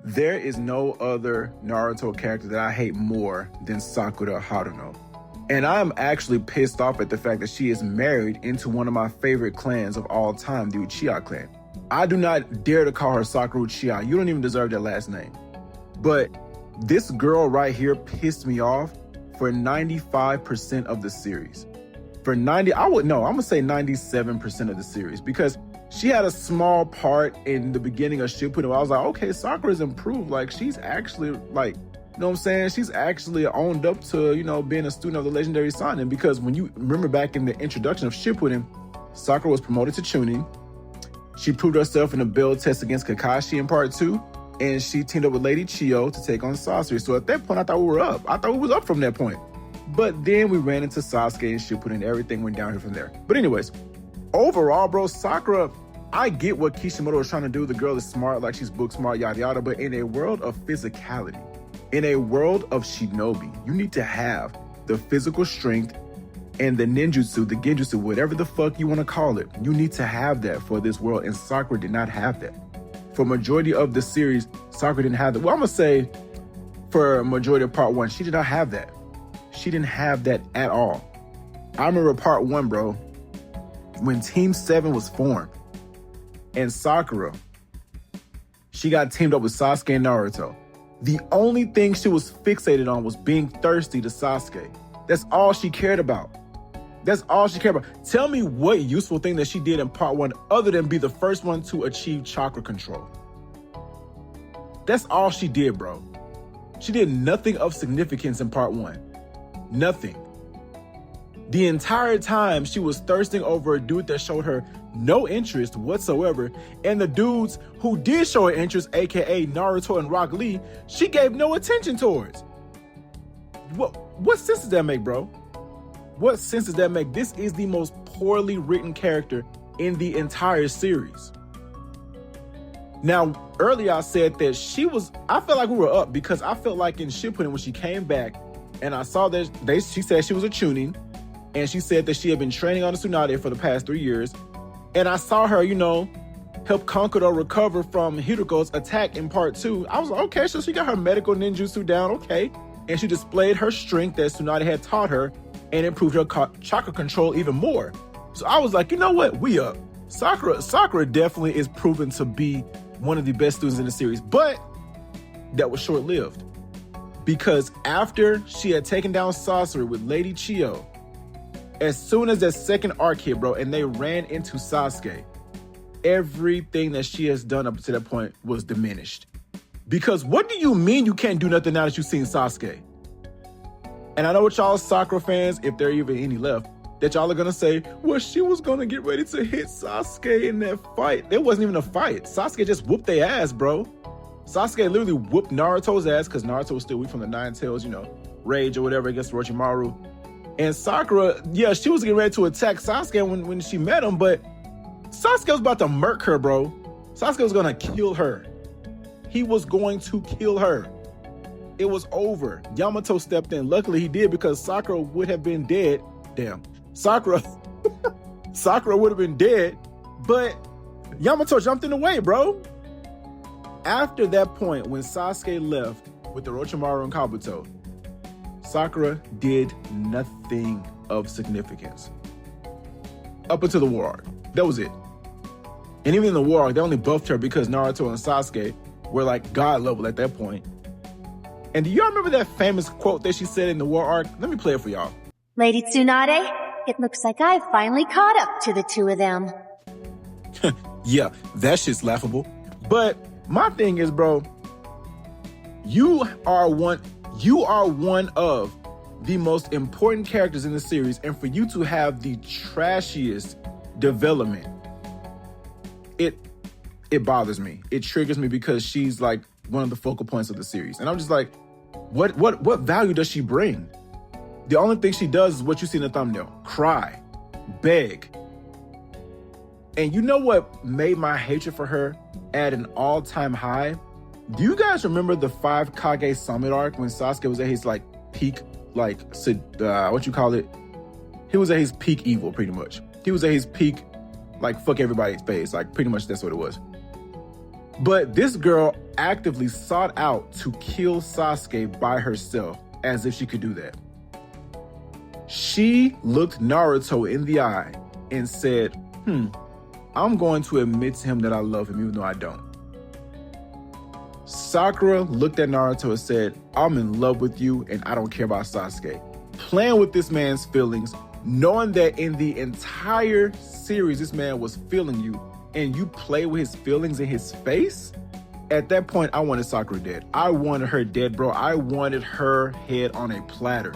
There is no other Naruto character that I hate more than Sakura Haruno. And I'm actually pissed off at the fact that she is married into one of my favorite clans of all time, the Uchiha clan. I do not dare to call her Sakura Uchiha. You don't even deserve that last name. But this girl right here pissed me off for 95% of the series. I'm gonna say 97% of the series, because she had a small part in the beginning of Shippuden. I was like, okay, Sakura's improved. Like, she's actually, like, you know what I'm saying? She's actually owned up to, being a student of the legendary Sannin. Because when you remember back in the introduction of Shippuden, Sakura was promoted to Chunin. She proved herself in a build test against Kakashi in part 2. And she teamed up with Lady Chiyo to take on Sasori. So at that point, I thought we were up. I thought we was up from that point. But then we ran into Sasuke and Shippuden, and everything went downhill from there. But anyways, overall, bro, Sakura, I get what Kishimoto is trying to do. The girl is smart, like she's book smart, yada yada. But in a world of physicality, in a world of shinobi, you need to have the physical strength and the ninjutsu, the genjutsu, whatever the fuck you want to call it. You need to have that for this world. And Sakura did not have that. For majority of the series, Sakura didn't have that. Well, I'm going to say for majority of part 1, she did not have that. She didn't have that at all. I remember part 1, bro, when Team 7 was formed and Sakura, she got teamed up with Sasuke and Naruto. The only thing she was fixated on was being thirsty to Sasuke. That's all she cared about. That's all she cared about. Tell me what useful thing that she did in part 1 other than be the first one to achieve chakra control. That's all she did, bro. She did nothing of significance in part 1. Nothing. The entire time she was thirsting over a dude that showed her no interest whatsoever, and the dudes who did show her interest, aka Naruto and Rock Lee, she gave no attention towards. What sense does that make, bro? What sense does that make? This is the most poorly written character in the entire series. Now, earlier I said that I felt like we were up, because I felt like in Shippuden when she came back and I saw that she said she was a Chunin, and she said that she had been training on the Tsunade for the past 3 years. And I saw her, help Kankuro recover from Hiruko's attack in part 2. I was like, okay, so she got her medical ninjutsu down, okay. And she displayed her strength that Tsunade had taught her and improved her chakra control even more. So I was like, you know what? We up. Sakura definitely is proven to be one of the best students in the series, but that was short-lived. Because after she had taken down Sasori with Lady Chiyo, as soon as that second arc hit, bro, and they ran into Sasuke, everything that she has done up to that point was diminished. Because what do you mean you can't do nothing now that you've seen Sasuke? And I know what y'all Sakura fans, if there are even any left, that y'all are going to say, well, she was going to get ready to hit Sasuke in that fight. It wasn't even a fight. Sasuke just whooped their ass, bro. Sasuke literally whooped Naruto's ass because Naruto was still weak from the Nine Tails, rage or whatever against Orochimaru. And Sakura, yeah, she was getting ready to attack Sasuke when she met him, but Sasuke was about to murk her, bro. Sasuke was going to kill her. He was going to kill her. It was over. Yamato stepped in. Luckily, he did, because Sakura would have been dead. Damn. Sakura would have been dead, but Yamato jumped in the way, bro. After that point, when Sasuke left with the Orochimaru and Kabuto, Sakura did nothing of significance. Up until the war arc. That was it. And even in the war arc, they only buffed her because Naruto and Sasuke were like god level at that point. And do y'all remember that famous quote that she said in the war arc? Let me play it for y'all. Lady Tsunade, it looks like I finally caught up to the two of them. Yeah, that shit's laughable. But my thing is, bro, you are one of the most important characters in the series, and for you to have the trashiest development, it bothers me. It triggers me, because she's like one of the focal points of the series. And I'm just like, what value does she bring? The only thing she does is what you see in the thumbnail. Cry. Beg. And you know what made my hatred for her at an all-time high? Do you guys remember the 5 Kage Summit arc when Sasuke was at his peak, what you call it? He was at his peak evil, pretty much. He was at his peak, fuck everybody's face. Pretty much that's what it was. But this girl actively sought out to kill Sasuke by herself, as if she could do that. She looked Naruto in the eye and said, I'm going to admit to him that I love him even though I don't. Sakura looked at Naruto and said, I'm in love with you and I don't care about Sasuke. Playing with this man's feelings, knowing that in the entire series this man was feeling you, and you play with his feelings in his face? At that point, I wanted Sakura dead. I wanted her dead, bro. I wanted her head on a platter.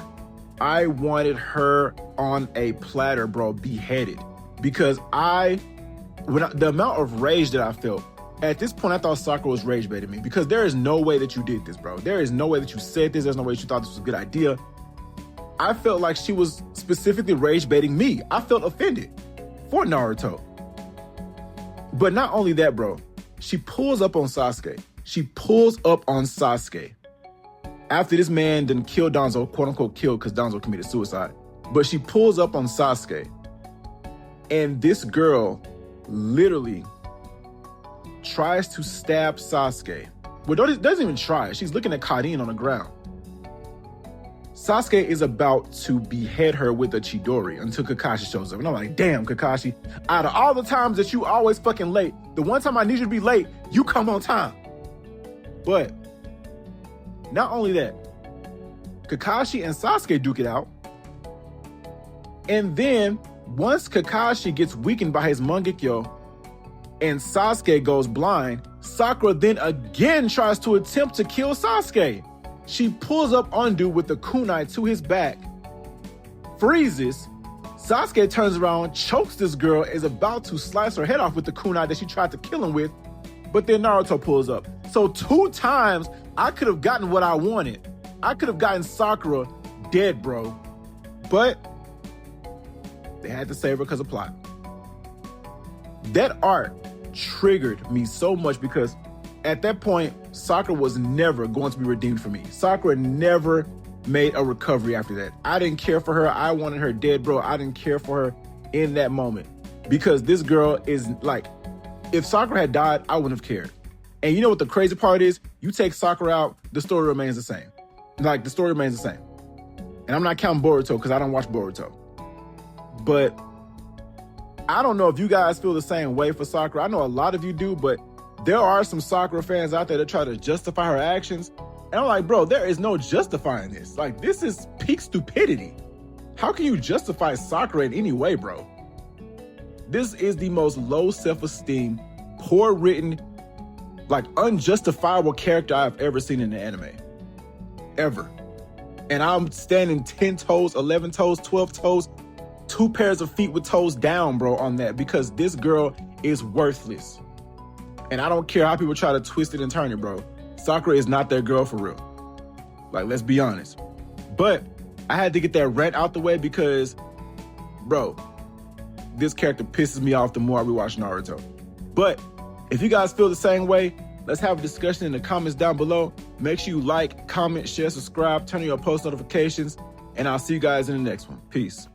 I wanted her on a platter, bro, beheaded. Because the amount of rage that I felt, at this point, I thought Sakura was rage baiting me, because there is no way that you did this, bro. There is no way that you said this. There's no way that you thought this was a good idea. I felt like she was specifically rage baiting me. I felt offended for Naruto. But not only that, bro, she pulls up on Sasuke. After this man didn't kill Danzo, quote unquote killed because Danzo committed suicide. But she pulls up on Sasuke. And this girl literally tries to stab Sasuke. Well, doesn't even try. She's looking at Karin on the ground. Sasuke is about to behead her with a Chidori until Kakashi shows up. And I'm like, damn, Kakashi, out of all the times that you always fucking late, the one time I need you to be late, you come on time. But not only that, Kakashi and Sasuke duke it out. And then once Kakashi gets weakened by his Mangekyo and Sasuke goes blind, Sakura then again tries to attempt to kill Sasuke. She pulls up on dude with the kunai to his back, freezes. Sasuke turns around, chokes this girl, is about to slice her head off with the kunai that she tried to kill him with, but then Naruto pulls up. So 2 times I could have gotten what I wanted. I could have gotten Sakura dead, bro. But they had to save her because of plot. That arc triggered me so much because at that point, Sakura was never going to be redeemed for me. Sakura never made a recovery after that. I didn't care for her. I wanted her dead, bro. I didn't care for her in that moment because this girl is like, if Sakura had died, I wouldn't have cared. And you know what the crazy part is? You take Sakura out, the story remains the same. Like, the story remains the same. And I'm not counting Boruto because I don't watch Boruto. But I don't know if you guys feel the same way for Sakura. I know a lot of you do, but there are some Sakura fans out there that try to justify her actions. And I'm like, bro, there is no justifying this. Like, this is peak stupidity. How can you justify Sakura in any way, bro? This is the most low self-esteem, poor written, like unjustifiable character I've ever seen in the anime. Ever. And I'm standing 10 toes, 11 toes, 12 toes, 2 pairs of feet with toes down, bro, on that, because this girl is worthless. And I don't care how people try to twist it and turn it, bro. Sakura is not their girl for real. Like, let's be honest. But I had to get that rant out the way because, bro, this character pisses me off the more I rewatch Naruto. But if you guys feel the same way, let's have a discussion in the comments down below. Make sure you like, comment, share, subscribe, turn on your post notifications, and I'll see you guys in the next one. Peace.